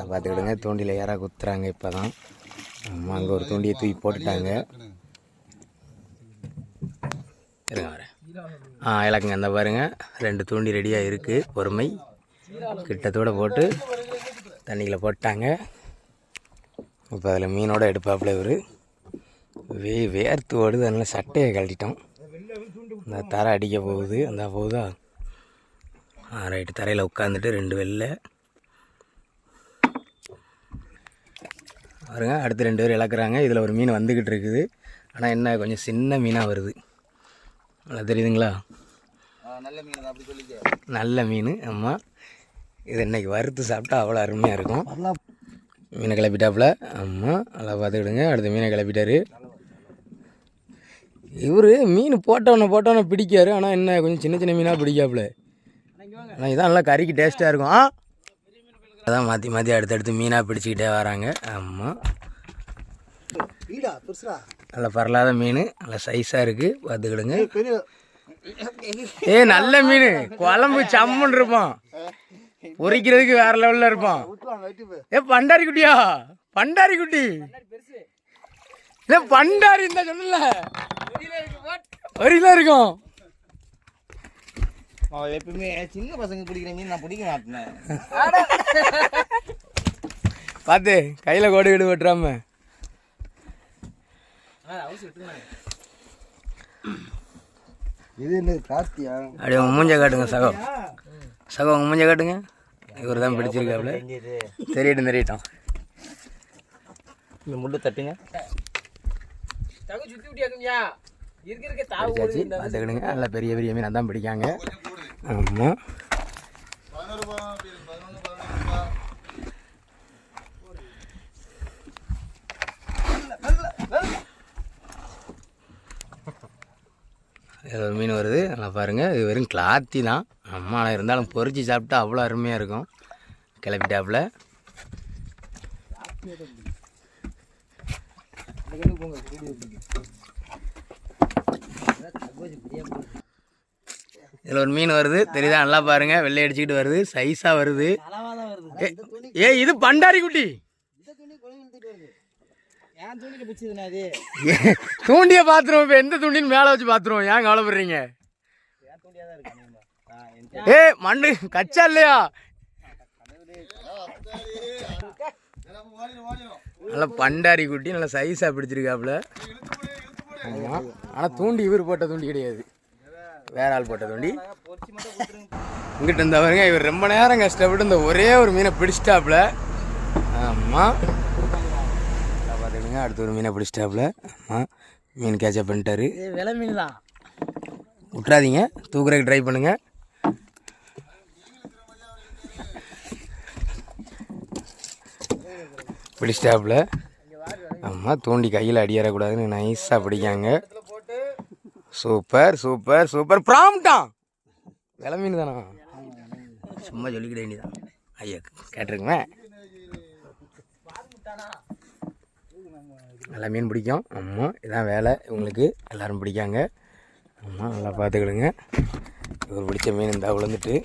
பார்த்துக்கிடுங்க. தூண்டியில் யாராக குத்துறாங்க இப்போ தான். அம்மா அங்கே ஒரு தூண்டியை தூக்கி போட்டுட்டாங்க. இருங்க வரேன். இலக்குங்க அந்த பாருங்கள், 2 தூண்டி ரெடியாக இருக்குது. பொறுமை கிட்டத்தோடு போட்டு தண்ணியில் போட்டாங்க. இப்போ அதில் மீனோட எடுப்பாப்புல இவர் வேர்த்து ஓடுது. அதனால் சட்டையை கழட்டிட்டோம். இந்த தரை அடிக்க போகுது. அந்த போகுதா ரைட்டு. தரையில் உட்காந்துட்டு 2 வெள்ளை பாருங்க. அடுத்து 2 பேர் இழக்கிறாங்க. இதில் ஒரு மீன் வந்துக்கிட்டு இருக்குது. ஆனால் என்ன கொஞ்சம் சின்ன மீனாக வருது. நல்லா தெரியுதுங்களா? நல்ல மீன். ஆமாம், இது இன்றைக்கி வறுத்து சாப்பிட்டா அவ்வளோ அருமையாக இருக்கும். மீனை கிளப்பிட்டாப்புல. ஆமாம், நல்லா பார்த்துக்கிடுங்க. அடுத்த மீனை கிளப்பிட்டாரு. இவர் மீன் போட்டவனை பிடிக்காரு. ஆனால் என்ன கொஞ்சம் சின்ன சின்ன மீனாக பிடிக்காப்புல. ஆனால் இதான் நல்லா கறிக்கு டேஸ்ட்டாக இருக்கும். அதான் மாற்றி அடுத்தடுத்து மீனாக பிடிச்சிக்கிட்டே வராங்க. ஆமாம், நல்லா பரலாத மீன், நல்லா சைஸாக இருக்குது. பார்த்துக்கிடுங்க. நல்ல மீன், குழம்பு சம்முன்னு இருப்பான், பொரிக்கிறதுக்கு வேற லெவலில் இருப்பான். பண்டாரி குட்டியா? பண்டாரி குட்டி இல்லை, பண்டாரி இருந்தா சொன்னல 1 கிலோ இருக்கும். எப்பவுமே சின்ன பசங்க பிடிக்கிற மீன் நான் பிடிக்க மாட்டேன். பார்த்து கையில் கோடு வீடு வெட்டுறாம. இது என்ன காத்தியா? அப்படியே உங்கள் மூஞ்ச காட்டுங்க சகோ. உங்கள் மூஞ்ச காட்டுங்க. இவர் தான் பிடிச்சிருக்காப்புல. தெரியட்டும். இந்த முள்ளு தட்டுங்க. பார்த்துக்கிடுங்க. நல்லா பெரிய மீன் அதான் பிடிக்காங்க. ஆமாம், ஒரு மீன் வருது. நல்லா பாருங்கள். இது வெறும் கிளாத்தி தான். அம்மா இருந்தாலும் பொரிச்சு சாப்பிட்டா அவ்வளோ அருமையாக இருக்கும். கிளப்பிட்டாப்புல. இதில் ஒரு மீன் வருது, தெரியுதா? நல்லா பாருங்கள், வெள்ளை அடிச்சுக்கிட்டு வருது, சைஸாக வருது. இது பண்டாரி குட்டி. தூண்டியை பார்த்துருவோம். இப்போ எந்த தூண்டின்னு மேலே வச்சு பார்த்துருவோம். ஏன் கவலைப்படுறீங்க? மண்ணு கச்சா இல்லையா? நல்லா பண்டாரி குட்டி, நல்லா சைஸாக பிடிச்சிருக்காப்புல. ஆமாம், ஆனால் தூண்டி இவர் போட்ட தூண்டி கிடையாது, வேற ஆள் போட்ட தூண்டி. இங்கிட்ட இருந்தவருங்க இவர் ரொம்ப நேரம் கஷ்டப்பட்டு இந்த ஒரே ஒரு மீனை பிடிச்சிட்டாப்புல. ஆமாம், பார்த்துக்கிடுங்க. அடுத்த ஒரு மீனை பிடிச்சிட்டாப்புல. ஆமாம், மீன் கேட்சப் பண்ணிட்டாரு. விலை மீன் தான், விட்றாதீங்க, தூக்குறதுக்கு ட்ரை பண்ணுங்க. பிடிச்சிட்டாப்புல. ஆமாம், தூண்டி கையில் அடியறக்கூடாதுன்னு நைஸாக பிடிக்காங்க. சூப்பர். ப்ராம்ப்டான் விலை மீன் தானா? சும்மா சொல்லிக்கிட வேண்டியதான். ஐயா கேட்டிருக்குமே. நல்லா மீன் பிடிக்கும். ஆமாம், இதான் வேலை இவங்களுக்கு. எல்லோரும் பிடிக்காங்க. ஆமாம், நல்லா பார்த்துக்கிடுங்க. இவர் பிடிச்ச மீன் இந்த விழுந்துட்டு.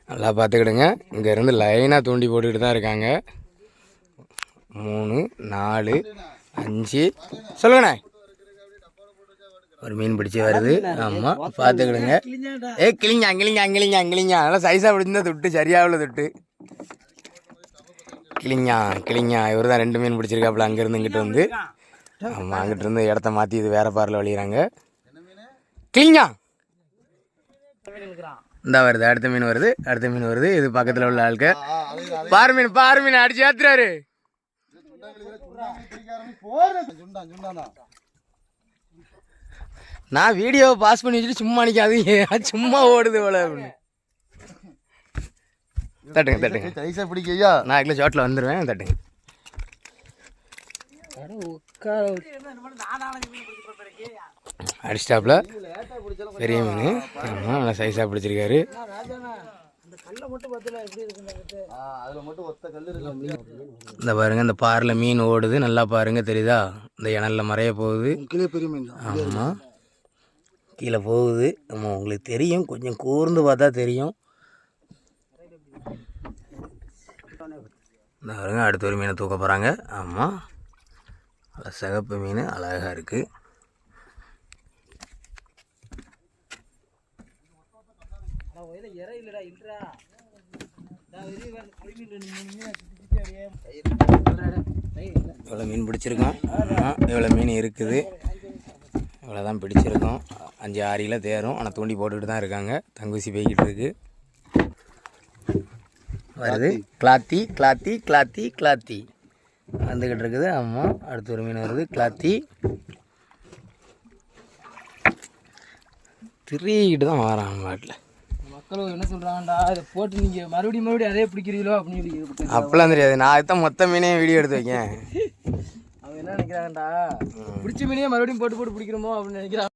நல்லா பார்த்துக்கிடுங்க. இங்கேருந்து லைனாக தூண்டி போட்டுக்கிட்டு தான் இருக்காங்க. 3 4 5 சொல்லுங்கண்ணே. ஒரு மீன் பிடிச்சி வருது. ஆமாம், பார்த்துக்கிடுங்க. கிளிஞ்சா நல்லா சைஸாக பிடிச்சிருந்தா தொட்டு சரியாகல தொட்டு. கிளிஞ்சா இவர் தான் 2 மீன் பிடிச்சிருக்காப்புல. அங்கேருந்து இங்கிட்டு வந்து. ஆமாம், அங்கிட்டு இருந்து இடத்த மாற்றி இது வேற பாரில் வழிகிறாங்க. கிளிஞ்சா இந்த வருது. அடுத்த மீன் வருது. இது பக்கத்தில் உள்ள ஆளுக்கு பாரு மீன் அடிச்சு ஏத்துறாரு. நான் வீடியோவை பாஸ் பண்ணி வச்சுட்டு சும்மா நிற்காது, சும்மா ஓடுது போல. தட்டுங்க. பிடிக்கையா? நான் இதுல ஷார்ட்ல வந்துடுவேன். தட்டுங்க. அடிச்சிட்டாப்புல பெரிய மீன். ஆமாம், நல்லா சைஸாக பிடிச்சிருக்காரு. இந்த பாருங்க, இந்த பாறையில் மீன் ஓடுது. நல்லா பாருங்க, தெரியுதா? இந்த இணல்ல மறைய போகுது. ஆமாம், கீழே போகுது. ஆமாம், உங்களுக்கு தெரியும், கொஞ்சம் கூர்ந்து பார்த்தா தெரியும். இந்த பாருங்க அடுத்த ஒரு மீனை தூக்க போகிறாங்க. ஆமாம், சிகப்பு மீன் அழகாக இருக்குது. இவ்வளோ மீன் பிடிச்சிருக்கோம். ஆமாம், இவ்வளோ மீன் இருக்குது. இவ்வளோ தான் பிடிச்சிருக்கோம். 5-6 கிலோ தேரும். ஆனால் தூண்டி போட்டுக்கிட்டு தான் இருக்காங்க. தங்கூசி போய்கிட்டு இருக்கு. வருது கிளாத்தி கிளாத்தி கிளாத்தி கிளாத்தி வந்துக்கிட்டு இருக்குது. ஆமாம், அடுத்த ஒரு மீன் வருது கிளாத்தி. திரிக்கிட்டு தான் வரான் பாட்டில். மக்களும் என்ன சொல்கிறாங்கடா, இதை போட்டு நீங்கள் மறுபடியும் அதே பிடிக்கிறீங்களோ அப்படின்னு சொல்லி. அப்பெல்லாம் தெரியாது. நான் அதுதான் மொத்த மீனையும் வீடியோ எடுத்து வைக்கேன். அவங்க என்ன நினைக்கிறாங்கடா, பிடிச்ச மீனையே மறுபடியும் போட்டு பிடிக்கிறோமோ அப்படின்னு நினைக்கிறாங்க.